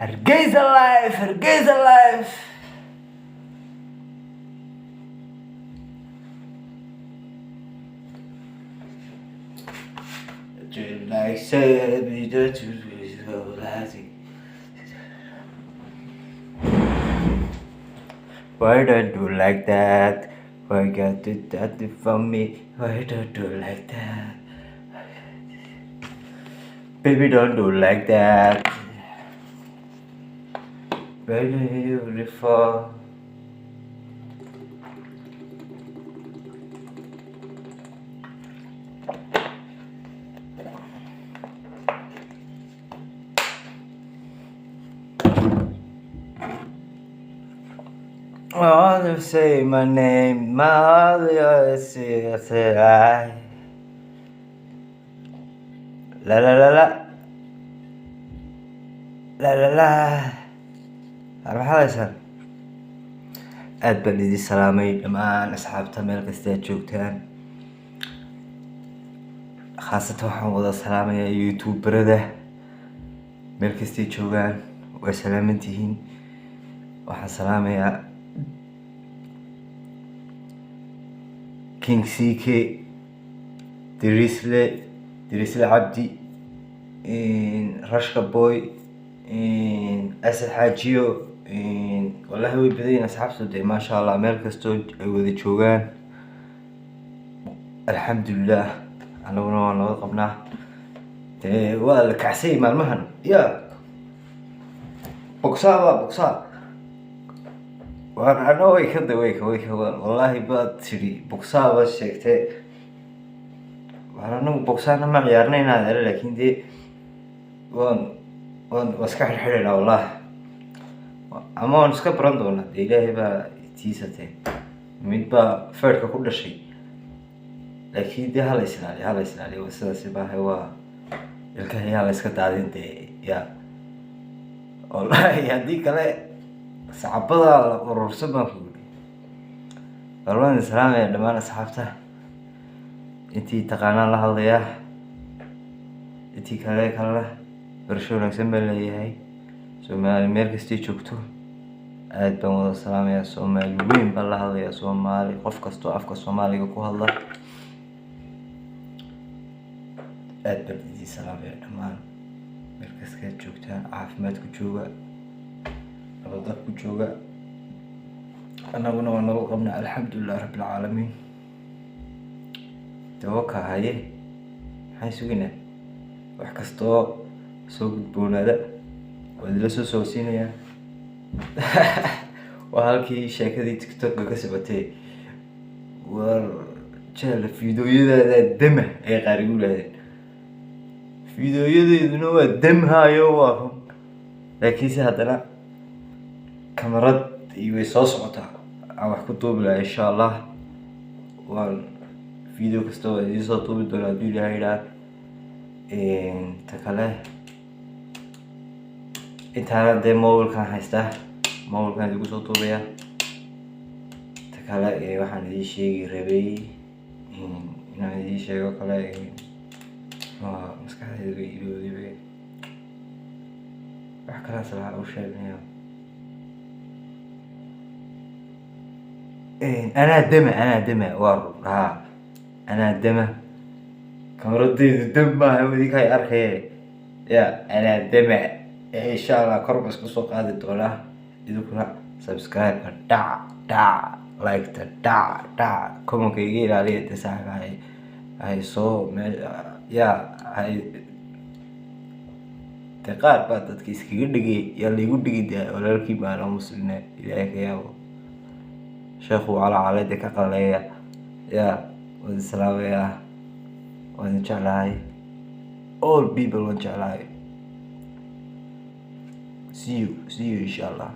Hargeysa life, Hargeysa life. Just like said, we just so lazy. Why don't you like that? Why got to that from me? Why don't you like that? Baby, don't do like that. Very beautiful. Oh, say my name, my heart, I said I. La la la la. La la la. Maxaa aad baan idin salaamay dhammaan asxaabta meel kasta aad joogtaan. Khaasatan waxaan wada salaamayaa youtuberada meel kastay joogaan, way salaaman tihiin. Waxaan salaamayaa King CK, Dirisle Cabdi, Rashka Boy, Asad Xaajiyo, wallahi way badan yihiin asxaabtu dee maasha Allah meel kastoo ay wada joogaan. Alxamdulilah anaguna waan nabad qabnaa. Dee waa la kacsay maalmahan ya bogsaa waan ano way ka wallahi baad tiri bogsaa baad sheegtay. waan anagu bogsaana ma ciyaarnayna adeer laakiin dee waan iska xirxiraynaa wallahi, ama waan iska baran doonaa. dee ilaahay baa tiisatay, mid baa feerka ku dhashay. laakiin dee hala islaaliyo sidaasi baahay, waa ilkaha yaa la iska daadin dee ya wallahi. haddii kale sacabada la urursan baan ku yidhi. waan salaamaya dhammaan asxaabta, intii taqaanaan la hadlayaa, intii kalena barasho wanaagsan baan leeyahay. Soomaali meel kastay joogto aad baan wada salaamayaa. Soomaali weyn baan la hadlayaa, Soomaali qof kastoo afka Soomaaliga ku hadla aad baan idin salaamayaa dhammaan meel kasta aad joogtaan. caafimaad ku jooga, nabad ku jooga. anaguna waa nabad qabnaa alxamdulilah rabbil caalamiin. dawaka haye maxaan suginaa? wax kastoo soo gudboonaada waa idinla soo socodsiinayaa. waa halkii sheekadii tiktoka ka socotay. war jecla fiidooyadaada dama ay qaar igu lahaydeen. fiidooyadeeduna waa damhaayo waa run, laakiinse haddana kamarad iyo way soo socotaa. aan wax ku duubi lahaa insha allah. waan video kasta waa idiin soo duubi doonaa hadduu ilaahay idhaa. ta kale intaana dee mobilkaan haystaa, mobilkaan idigu soo duubayaa. ta kale waxaan idiin sheegi rabay inaan idiin sheego kale maskaxdayda iloodiba wax kalaas lahaa u sheegnayo. anaa dama waa run haa, anaa dama kamaradaydu dam maaha idinkaay arkaya ya. anaa dama insha allah kor baan isku soo qaadi doonaa. idinkuna subscribe-ka dhac like-ta dhac commenka iga ilaaliya. dee saaxiba hay soo ya dee qaar baa dadka iskaga dhigay yaa laygu dhigi dee walaalkii baana muslime ilaahay ka yaabo. sheekhu calaaleyda ka qaleeya ya. waan salaamayaa, waan jeclahay, all people waan jeclahay. see you insha allah.